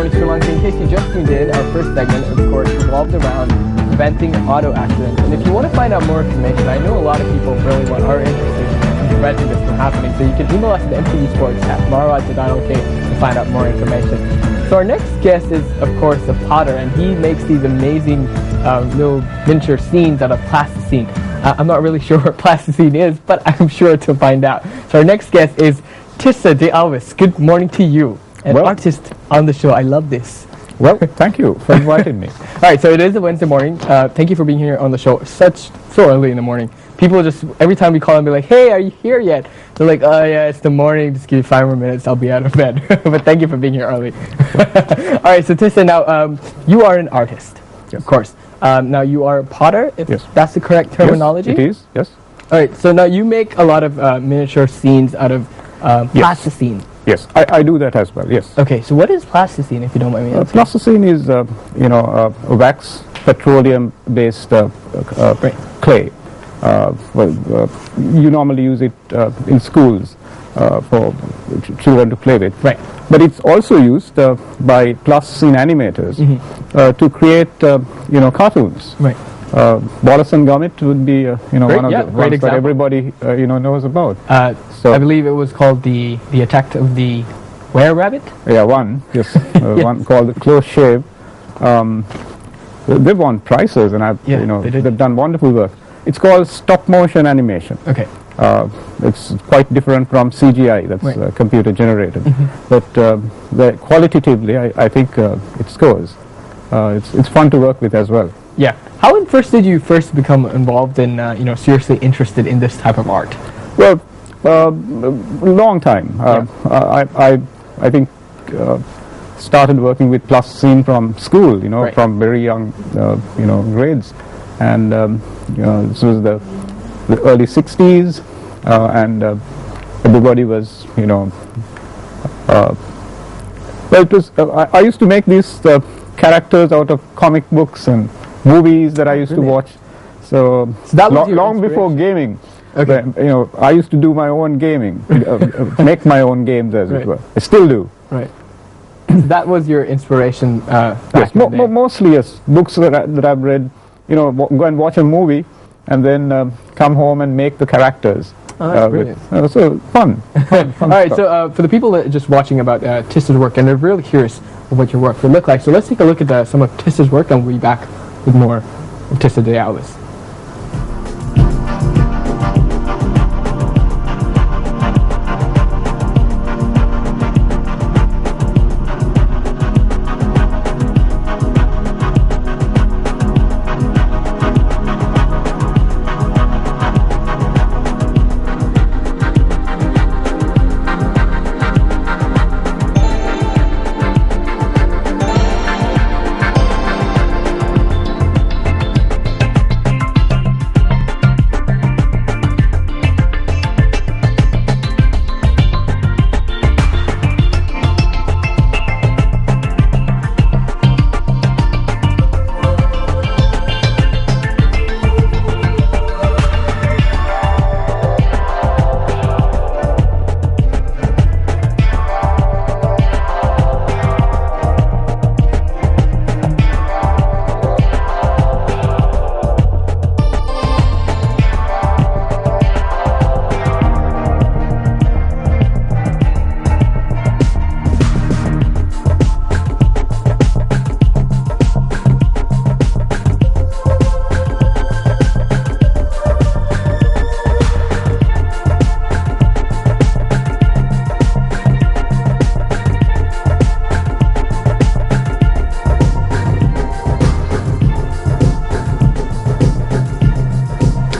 Morning Sri Lanka. In case you just tuned in, our first segment, of course, revolved around preventing auto accidents. And if you want to find out more information, I know a lot of people really are interested in preventing this from happening. So you can email us at mtvsports@mara.ok to find out more information. So our next guest is, of course, a potter, and he makes these amazing little miniature scenes out of plasticine. I'm not really sure what plasticine is, but I'm sure to find out. So our next guest is Tissa de Alves. Good morning to you. An artist on the show. I love this. Well, thank you for inviting me. All right, so it is a Wednesday morning. Thank you for being here on the show so early in the morning. People just, every time we call and be like, hey, are you here yet? They're like, oh yeah, it's the morning. Just give me 5 more minutes. I'll be out of bed. But thank you for being here early. All right, so Tissa, now you are an artist, yes. Of course. Now you are a potter, if yes. that's the correct terminology? Yes, it is, yes. All right, so now you make a lot of miniature scenes out of plasticine. Yes, I do that as well, yes. Okay, so what is plasticine, if you don't mind me asking? Plasticine is, a wax, petroleum-based clay. You normally use it in schools for children to play with. Right. But it's also used by plasticine animators to create, cartoons. Right. Wallace and Gromit would be, one of the ones example. that everybody, knows about. So I believe it was called the Attack of the Were-Rabbit? Yeah, one. Yes, yes. One called the Close Shave. They've won prizes, and they've done wonderful work. It's called stop motion animation. Okay. It's quite different from CGI, that's computer generated. But qualitatively, I think it scores. It's fun to work with as well. Yeah. How did you first become involved in, seriously interested in this type of art? Well, long time. I think started working with plasticine from school, from very young, grades. And, this was the early 60s, and everybody was, it was, I used to make these characters out of comic books and movies that I used to watch. So that was long before gaming. Okay. But, I used to do my own gaming, make my own games as it were. I still do. Right. So that was your inspiration yes, mostly yes. Books that I've read, go and watch a movie and then come home and make the characters. Oh, that's brilliant. So fun. All right, so for the people that are just watching about Tissa's work, and they're really curious of what your work would look like, so let's take a look at some of Tissa's work, and we'll be back with more of Tissa de Alves.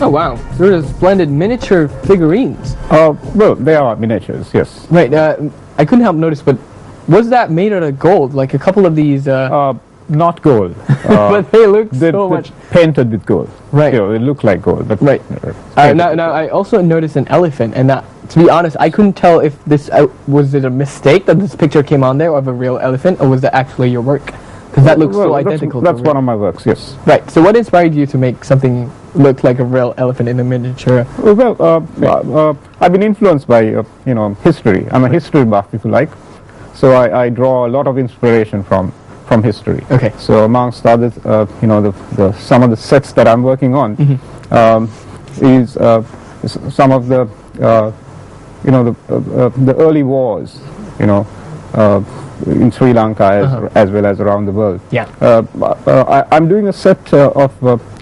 Oh wow, they're splendid miniature figurines. Well, they are miniatures, yes. Right, I couldn't help notice, but was that made out of gold? Like a couple of these... not gold. But they look so much... painted with gold. Right. They look like gold. But right. Now, I also noticed an elephant, and to be honest, I couldn't tell if this... was it a mistake that this picture came on there of a real elephant, or was that actually your work? Because that looks so identical. That's one of my works, yes. Right. So what inspired you to make something look like a real elephant in a miniature? Well, I've been influenced by history. I'm a history buff, if you like. So I draw a lot of inspiration from history. Okay. So amongst others, some of the sets that I'm working on is some of the the early wars, in Sri Lanka as well as around the world. Yeah. I'm doing a set of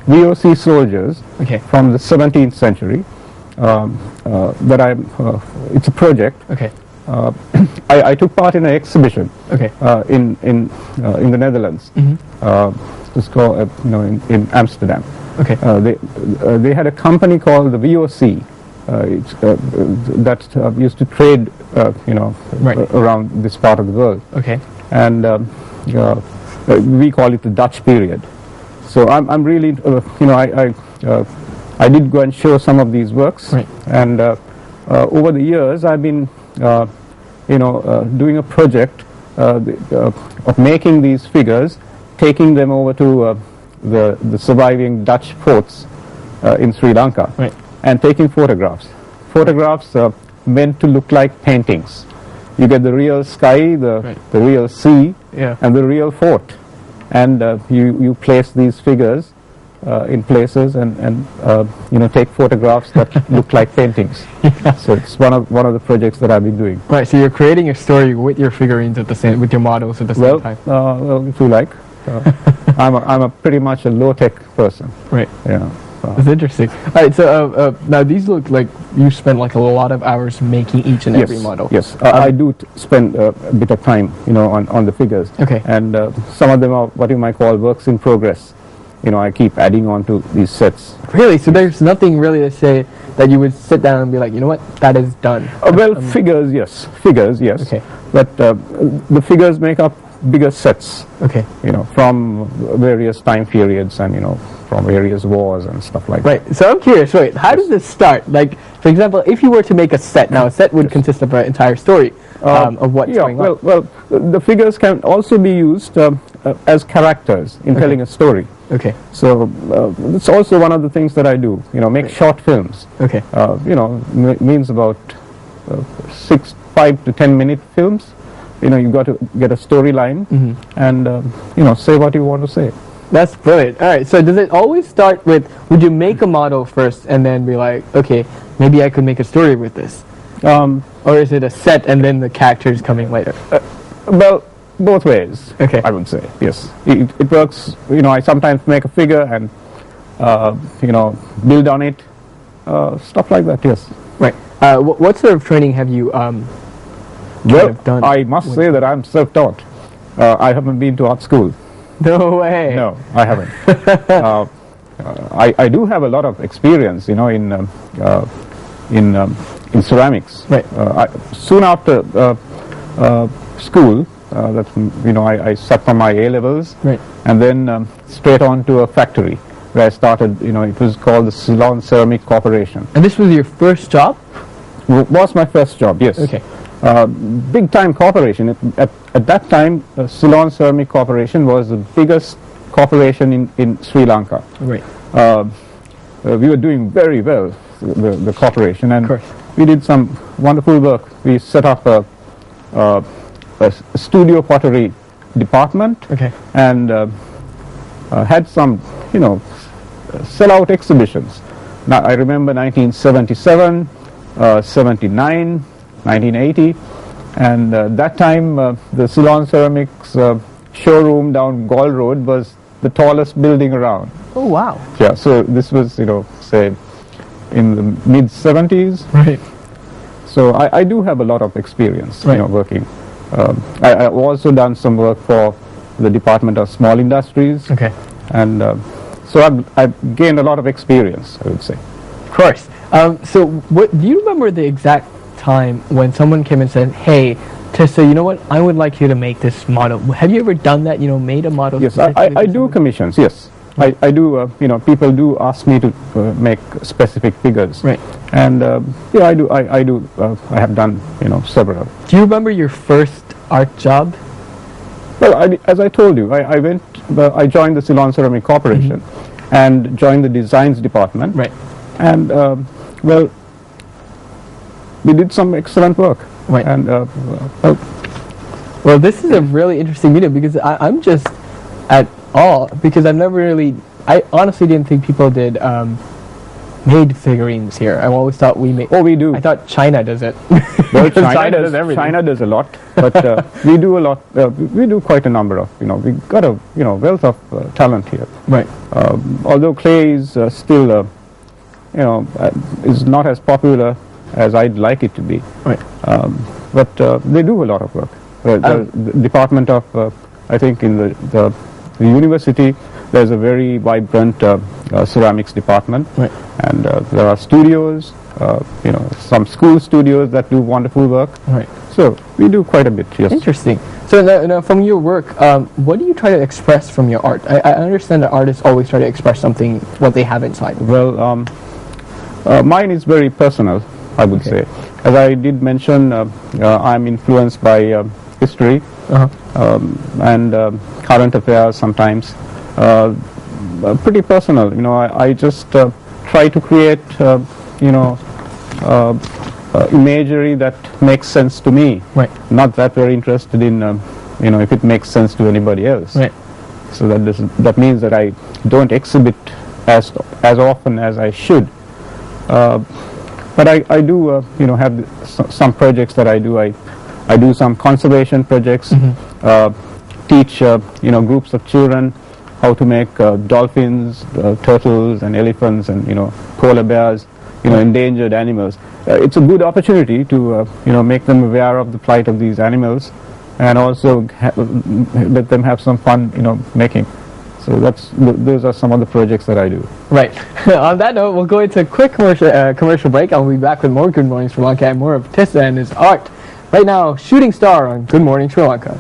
VOC soldiers from the 17th century. It's a project. Okay. I took part in an exhibition. Okay. In the Netherlands. It's called in Amsterdam. Okay. They had a company called the VOC. That used to trade, around this part of the world. Okay. And we call it the Dutch period. So I'm really, I did go and show some of these works. Right. And over the years, I've been, doing a project of making these figures, taking them over to the surviving Dutch forts in Sri Lanka. Right. And taking photographs. Photographs meant to look like paintings. You get the real sky, the real sea, and the real fort. And you place these figures in places and take photographs that look like paintings. So it's one of the projects that I've been doing. Right. So you're creating a story with your figurines with your models at the same time. Well, if you like. I'm a pretty much a low-tech person. Right. Yeah. That's interesting. All right, so now these look like you spend like a lot of hours making each and every model. Yes, I do spend a bit of time, on the figures. Okay. And some of them are what you might call works in progress. I keep adding on to these sets. Really? So there's nothing really to say that you would sit down and be like, you know what, that is done. Figures, yes. Okay. But the figures make up bigger sets. Okay. From various time periods and from various wars and stuff like that. Right. So I'm curious. Wait, how does this start? Like, for example, if you were to make a set, now a set would consist of an entire story of what's going on. Well, the figures can also be used as characters in telling a story. Okay. So it's also one of the things that I do. Make short films. Okay. Means about 5 to 10 minute films. You've got to get a storyline and say what you want to say. That's brilliant. All right, so does it always start with, would you make a model first and then be like, okay, maybe I could make a story with this? Or is it a set and then the characters coming later? Well, both ways, okay. I would say, yes. It works, I sometimes make a figure and, build on it, stuff like that, yes. Right. What sort of training have you done? I must say that I'm self-taught. I haven't been to art school. No way. No, I haven't. I do have a lot of experience, in ceramics. Right. Soon after school, I sat for my A levels. Right. And then straight on to a factory where I started. It was called the Ceylon Ceramic Corporation. And this was your first job? Was my first job, yes. Okay. Big time corporation. At that time, Ceylon Ceramic Corporation was the biggest corporation in Sri Lanka. Right. We were doing very well, the corporation, and of course. We did some wonderful work. We set up a studio pottery department, okay. And had some, sell-out exhibitions. Now I remember 1977, 79. 1980, and that time the Ceylon Ceramics showroom down Gall Road was the tallest building around. Oh wow! Yeah, so this was say in the mid 70s. Right. So I do have a lot of experience, right. Working. I've also done some work for the Department of Small Industries. Okay. And so I've gained a lot of experience, I would say. Of course. So what do you remember the exact time when someone came and said, hey, Tessa, you know what, I would like you to make this model. Have you ever done that, made a model? Yes, I do commissions, yes. I do, people do ask me to make specific figures. Right. And I do, I have done, several. Do you remember your first art job? Well, as I told you, I joined the Ceylon Ceramic Corporation and joined the designs department. Right. And, we did some excellent work. Right. And Well, this is a really interesting video because I'm just at awe because I've never really, I honestly didn't think people did made figurines here. I always thought we made. Oh, we do. I thought China does it. Well, China does everything. China does a lot, but we do a lot. We do quite a number of. We got a wealth of talent here. Right. Although clay is still, is not as popular as I'd like it to be. Right. But they do a lot of work. The department of, I think, in the university, there's a very vibrant ceramics department, right. And there are studios, some school studios that do wonderful work. Right. So we do quite a bit. Yes. Interesting. So now from your work, what do you try to express from your art? I understand that artists always try to express something what they have inside. Well, mine is very personal, I would say. As I did mention, I'm influenced by history and current affairs sometimes. Pretty personal, I just try to create, imagery that makes sense to me. Right. Not that very interested in, if it makes sense to anybody else. Right. So that means that I don't exhibit as often as I should. But I do, have some projects that I do. I do some conservation projects, teach, groups of children how to make dolphins, turtles, and elephants, and polar bears, endangered animals. It's a good opportunity to make them aware of the plight of these animals, and also let them have some fun, making. So those are some of the projects that I do. Right. On that note, we'll go into a quick commercial break. I'll be back with more Good Morning Sri Lanka and more of Tissa and his art. Right now, Shooting Star on Good Morning Sri Lanka.